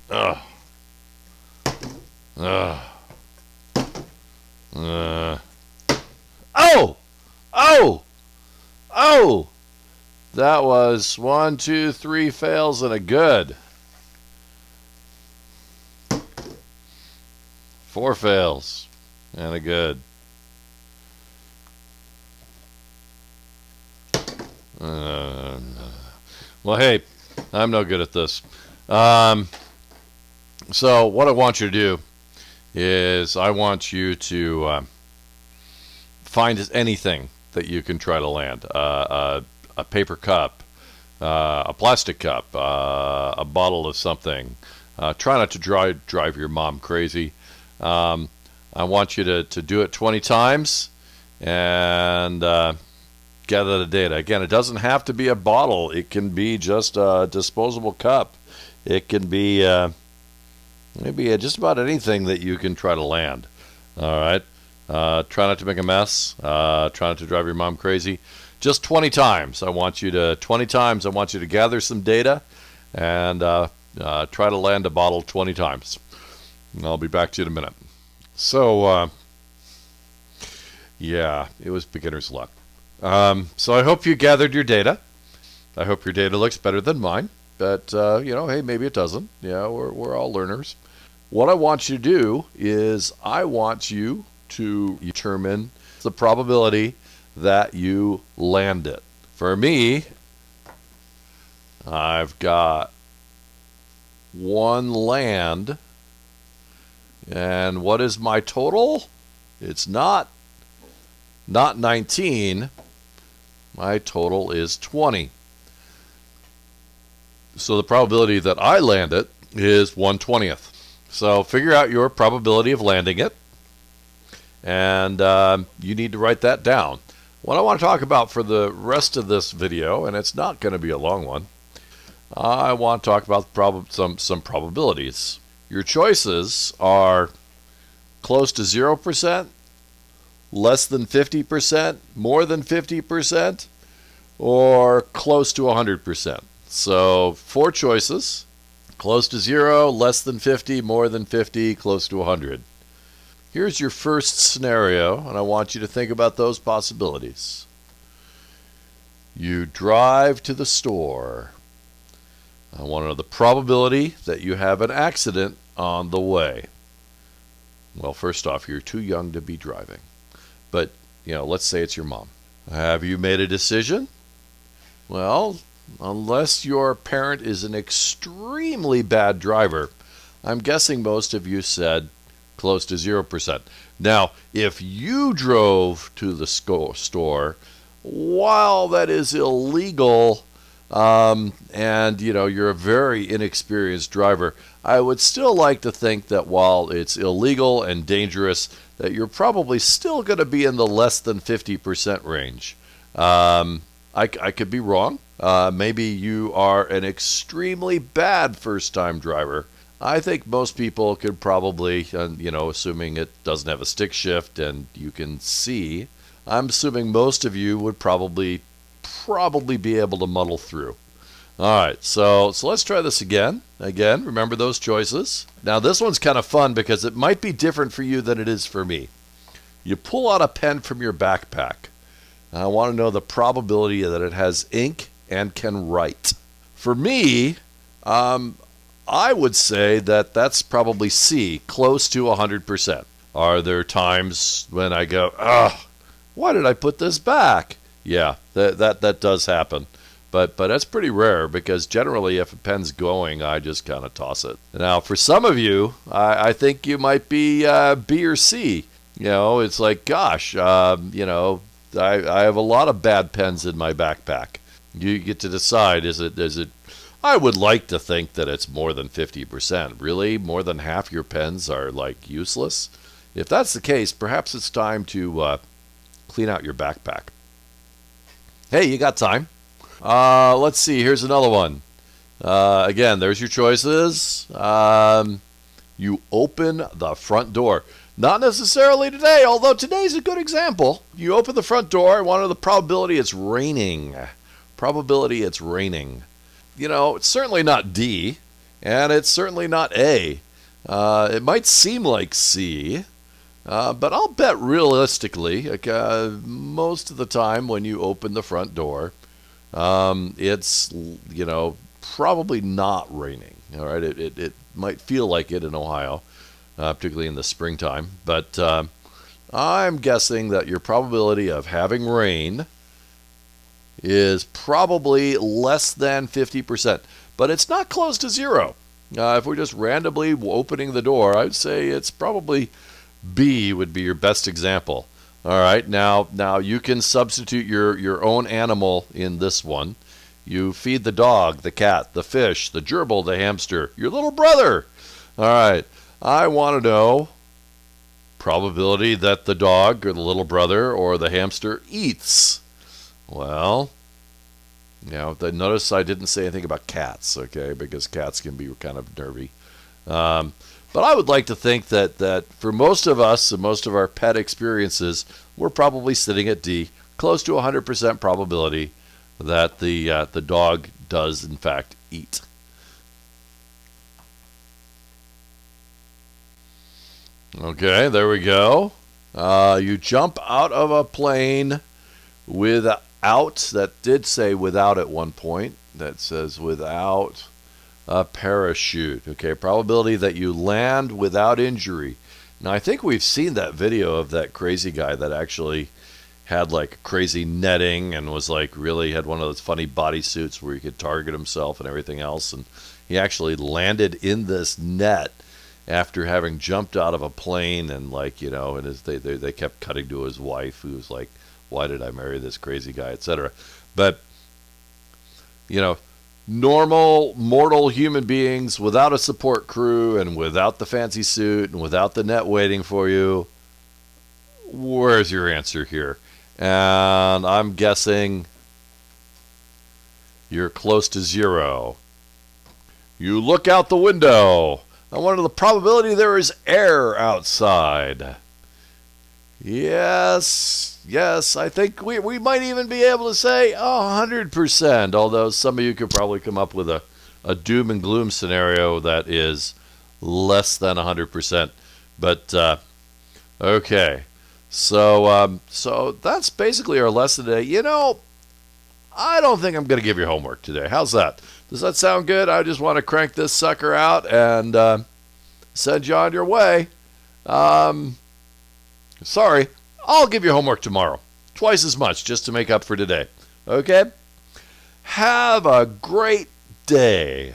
Ugh. Ugh. Oh! Oh! Oh! That was 1, 2, 3 fails and a good. 4 fails and a good. Well, hey, I'm no good at this. So what I want you to do is I want you to find anything that you can try to land. A paper cup, a plastic cup, a bottle of something. Try not to drive your mom crazy. I want you to do it 20 times and gather the data. Again, it doesn't have to be a bottle. It can be just a disposable cup. It can be maybe just about anything that you can try to land. All right. Try not to make a mess. Try not to drive your mom crazy. Just 20 times. I want you to gather some data and try to land a bottle 20 times. And I'll be back to you in a minute. So, yeah, it was beginner's luck. So I hope you gathered your data. I hope your data looks better than mine. But, hey, maybe it doesn't. Yeah, we're all learners. What I want you to do is I want you to determine the probability that you land it. For me, I've got 1 land. And what is my total? It's not 19. My total is 20. So the probability that I land it is 1/20th. So figure out your probability of landing it. And you need to write that down. What I want to talk about for the rest of this video, and it's not going to be a long one, I want to talk about some probabilities. Your choices are close to 0%, less than 50%, more than 50%, or close to 100%. So 4 choices: close to 0, less than 50, more than 50, close to 100. Here's your first scenario, and I want you to think about those possibilities. You drive to the store. I want to know the probability that you have an accident on the way. Well, first off, you're too young to be driving. But, let's say it's your mom. Have you made a decision? Well, unless your parent is an extremely bad driver, I'm guessing most of you said close to 0%. Now, if you drove to the store, while that is illegal, and you're a very inexperienced driver, I would still like to think that while it's illegal and dangerous, that you're probably still going to be in the less than 50% range. I could be wrong. Maybe you are an extremely bad first-time driver. I think most people could probably, assuming it doesn't have a stick shift and you can see, I'm assuming most of you would probably be able to muddle through. All right, so let's try this again. Again, remember those choices. Now this one's kind of fun because it might be different for you than it is for me. You pull out a pen from your backpack. I want to know the probability that it has ink and can write. For me, I would say that that's probably C, close to 100%. Are there times when I go, why did I put this back? Yeah, that does happen. But that's pretty rare because generally if a pen's going, I just kind of toss it. Now, for some of you, I think you might be B or C. It's like, gosh, I have a lot of bad pens in my backpack. You get to decide, is it? I would like to think that it's more than 50%. Really? More than half your pens are, useless? If that's the case, perhaps it's time to clean out your backpack. Hey, you got time. Let's see. Here's another one. Again, there's your choices. You open the front door. Not necessarily today, although today's a good example. You open the front door. I want to know the probability it's raining. Probability it's raining. It's certainly not D. And it's certainly not A. It might seem like C, but I'll bet realistically, most of the time when you open the front door, it's, probably not raining. All right, it might feel like it in Ohio, particularly in the springtime. But I'm guessing that your probability of having rain is probably less than 50%. But it's not close to zero. If we're just randomly opening the door, I'd say it's probably B would be your best example. All right, now you can substitute your own animal in this one. You feed the dog, the cat, the fish, the gerbil, the hamster, your little brother. All right, I want to know probability that the dog or the little brother or the hamster eats. Well, notice I didn't say anything about cats, okay, because cats can be kind of nervy. But I would like to think that for most of us and most of our pet experiences, we're probably sitting at D, close to 100% probability that the dog does, in fact, eat. Okay, there we go. You jump out of a plane without, that did say without at one point. That says without a parachute. Okay, probability that you land without injury. Now, I think we've seen that video of that crazy guy that actually had like crazy netting and was like really had one of those funny bodysuits where he could target himself and everything else. And he actually landed in this net after having jumped out of a plane, and and they kept cutting to his wife, who was like, why did I marry this crazy guy, etc. But normal mortal human beings without a support crew and without the fancy suit and without the net waiting for you, where's your answer here? And I'm guessing you're close to zero. You look out the window. I wonder the probability there is air outside. Yes, I think we might even be able to say 100%, although some of you could probably come up with a doom and gloom scenario that is less than 100%. But, okay. So that's basically our lesson today. I don't think I'm going to give you homework today. How's that? Does that sound good? I just want to crank this sucker out and send you on your way. Sorry, I'll give you homework tomorrow. Twice as much, just to make up for today. Okay? Have a great day.